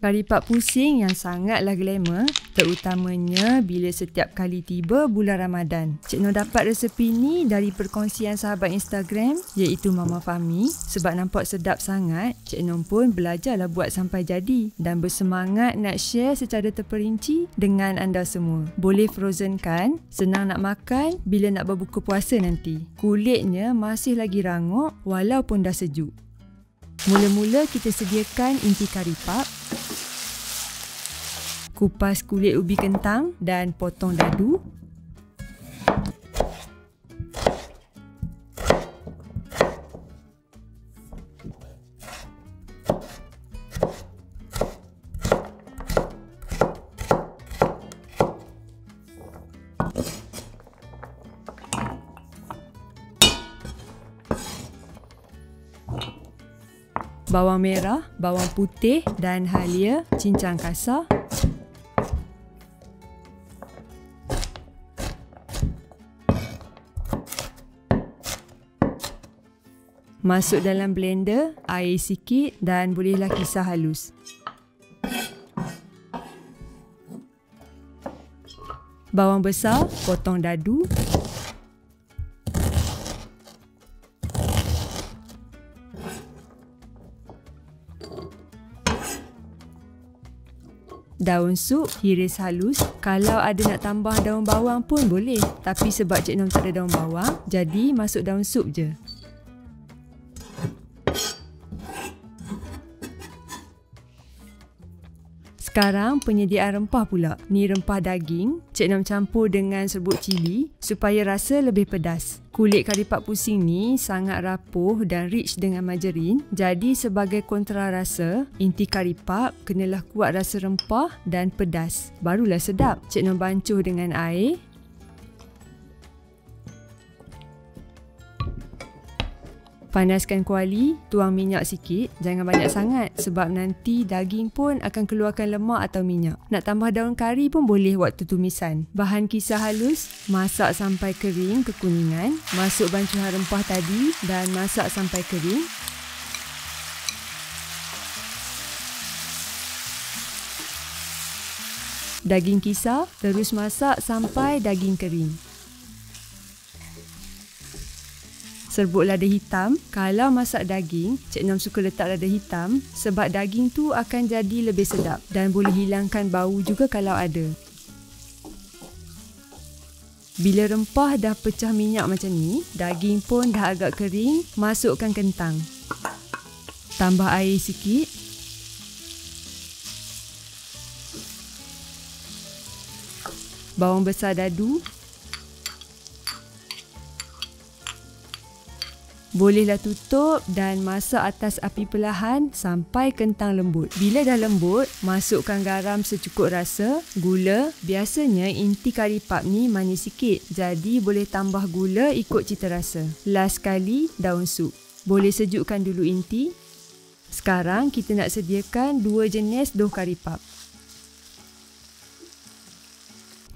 Karipak pusing yang sangatlah glamour, terutamanya bila setiap kali tiba bulan Ramadan. Cik Noh dapat resepi ni dari perkongsian sahabat Instagram iaitu Mama Fahmi. Sebab nampak sedap sangat, Cik Noh pun belajarlah buat sampai jadi dan bersemangat nak share secara terperinci dengan anda semua. Boleh frozen kan? Senang nak makan bila nak berbuka puasa nanti. Kulitnya masih lagi rangup walaupun dah sejuk. Mula-mula kita sediakan inti karipak, kupas kulit ubi kentang dan potong dadu. Bawang merah, bawang putih dan halia cincang kasar. Masuk dalam blender, air sikit dan bolehlah kisar halus. Bawang besar, potong dadu. Daun sup, iris halus. Kalau ada nak tambah daun bawang pun boleh. Tapi sebab Cik Noh tak ada daun bawang, jadi masuk daun sup je. Sekarang penyediaan rempah pula. Ni rempah daging. Cik Noh campur dengan serbuk cili supaya rasa lebih pedas. Kulit karipak pusing ni sangat rapuh dan rich dengan margarin. Jadi sebagai kontra rasa, inti karipak kenalah kuat rasa rempah dan pedas. Barulah sedap. Cik Noh bancuh dengan air. Panaskan kuali, tuang minyak sikit, jangan banyak sangat sebab nanti daging pun akan keluarkan lemak atau minyak. Nak tambah daun kari pun boleh waktu tumisan. Bahan kisar halus, masak sampai kering kekuningan, masuk bancuhan rempah tadi dan masak sampai kering. Daging kisar, terus masak sampai daging kering. Serbuk lada hitam. Kalau masak daging, Cik Noh suka letak lada hitam sebab daging tu akan jadi lebih sedap dan boleh hilangkan bau juga kalau ada. Bila rempah dah pecah minyak macam ni, daging pun dah agak kering, masukkan kentang. Tambah air sikit. Bawang besar dadu. Bolehlah tutup dan masak atas api perlahan sampai kentang lembut. Bila dah lembut, masukkan garam secukup rasa, gula. Biasanya inti karipak ni manis sikit, jadi boleh tambah gula ikut cita rasa. Last sekali, daun sup. Boleh sejukkan dulu inti. Sekarang kita nak sediakan dua jenis dough karipak.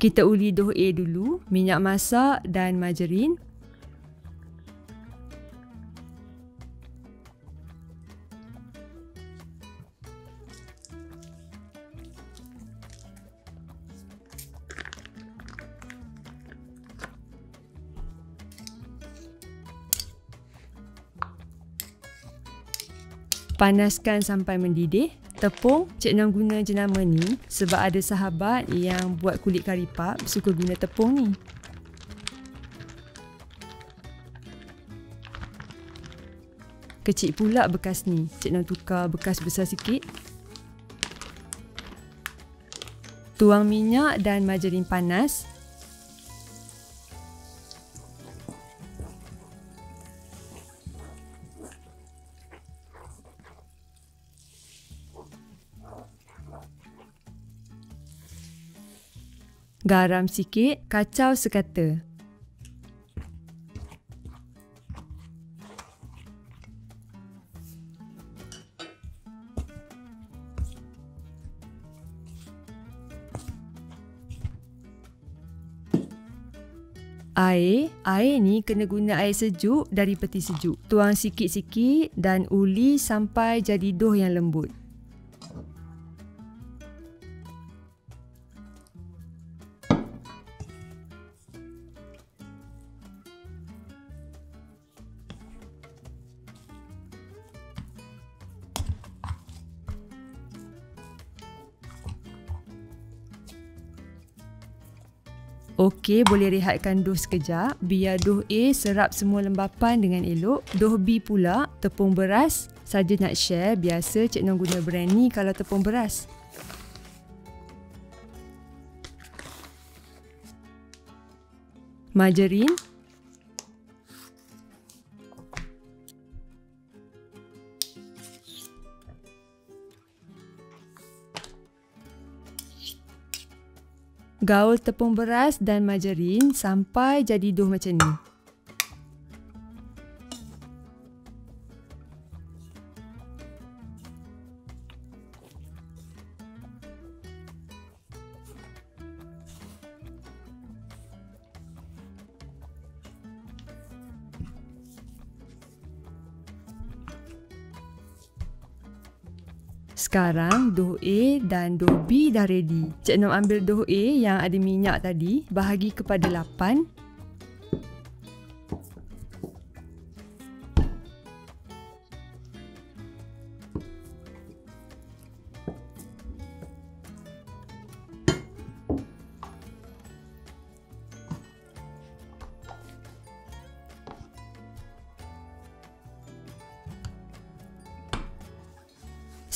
Kita uli dough A dulu, minyak masak dan margarin. Panaskan sampai mendidih. Tepung, Cik Noh guna jenama ni sebab ada sahabat yang buat kulit karipak suka guna tepung ni. Kecil pula bekas ni. Cik Noh tukar bekas besar sikit. Tuang minyak dan margarin panas. Garam sikit, kacau sekata. Air ni kena guna air sejuk dari peti sejuk. Tuang sikit-sikit dan uli sampai jadi dough yang lembut. Okey, boleh rehatkan dough sekejap. Biar dough A serap semua lembapan dengan elok. Dough B pula, tepung beras. Saja nak share, biasa Cik Noh guna brand ni kalau tepung beras. Margarin. Gaul tepung beras dan margarin sampai jadi dough macam ni. Sekarang dough A dan dough B dah ready. Cik Nom ambil dough A yang ada minyak tadi, bahagi kepada 8.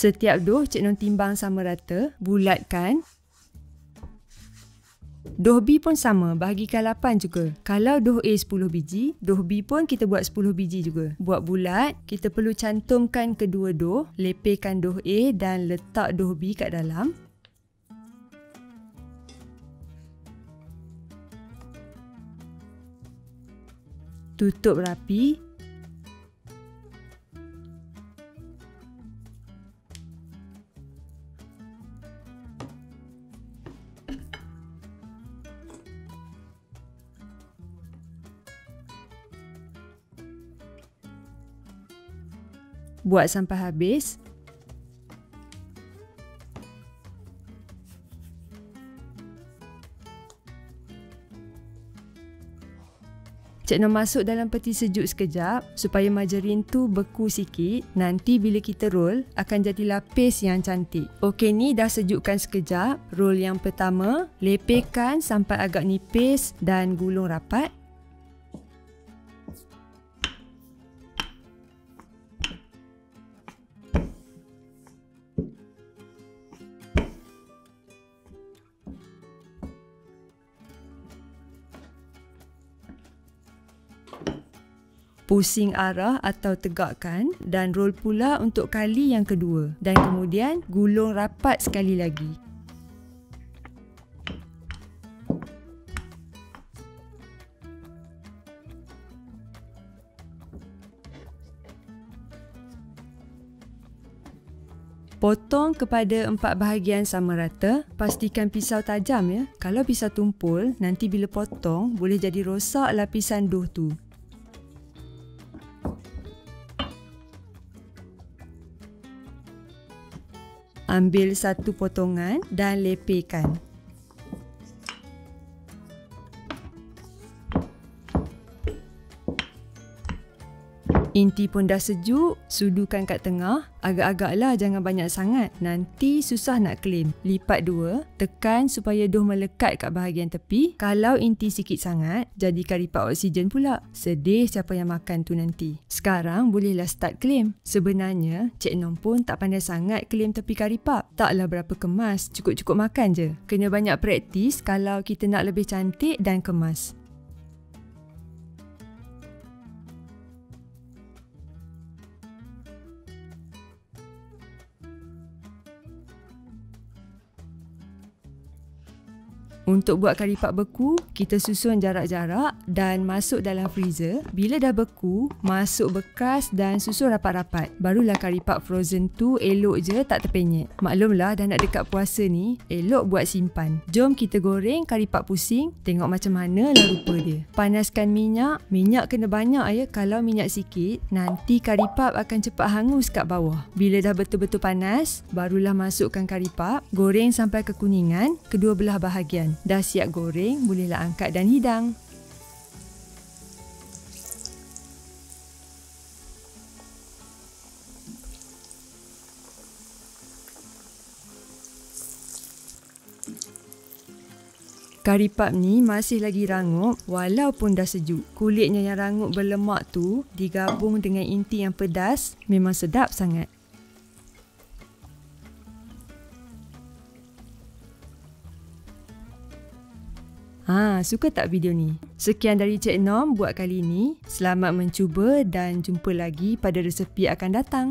Setiap dough Cik Nom timbang sama rata, bulatkan. Dough B pun sama, bahagikan 8 juga. Kalau dough A 10 biji, dough B pun kita buat 10 biji juga. Buat bulat, kita perlu cantumkan kedua dough, lepehkan dough A dan letak dough B kat dalam. Tutup rapi. Buat sampai habis. Cik Nom masuk dalam peti sejuk sekejap supaya margarin tu beku sikit. Nanti bila kita roll akan jadi lapis yang cantik. Okey, ni dah sejukkan sekejap. Roll yang pertama, lepehkan sampai agak nipis dan gulung rapat. Pusing arah atau tegakkan dan roll pula untuk kali yang kedua dan kemudian gulung rapat sekali lagi. Potong kepada 4 bahagian sama rata. Pastikan pisau tajam ya. Kalau pisau tumpul, nanti bila potong boleh jadi rosak lapisan dough tu. Ambil satu potongan dan lepehkan. Inti pun dah sejuk, sudukan kat tengah. Agak-agaklah, jangan banyak sangat. Nanti susah nak claim. Lipat 2, tekan supaya dough melekat kat bahagian tepi. Kalau inti sikit sangat, jadi karipat oksigen pula. Sedih siapa yang makan tu nanti. Sekarang bolehlah start claim. Sebenarnya, Cik Nom pun tak pandai sangat claim tepi karipat. Taklah berapa kemas, cukup-cukup makan je. Kena banyak praktis kalau kita nak lebih cantik dan kemas. Untuk buat karipat beku, kita susun jarak-jarak dan masuk dalam freezer. Bila dah beku, masuk bekas dan susun rapat-rapat. Barulah karipat frozen tu elok je, tak terpenyet. Maklumlah dah nak dekat puasa ni, elok buat simpan. Jom kita goreng karipat pusing, tengok macam mana lah rupa dia. Panaskan minyak, minyak kena banyak ya. Kalau minyak sikit, nanti karipat akan cepat hangus kat bawah. Bila dah betul-betul panas, barulah masukkan karipat, goreng sampai kekuningan kedua belah bahagian. Dah siap goreng, bolehlah angkat dan hidang. Kari pap ni masih lagi rangup walaupun dah sejuk. Kulitnya yang rangup berlemak tu digabung dengan inti yang pedas, memang sedap sangat. Suka tak video ni? Sekian dari Cik Nom buat kali ni. Selamat mencuba dan jumpa lagi pada resepi akan datang.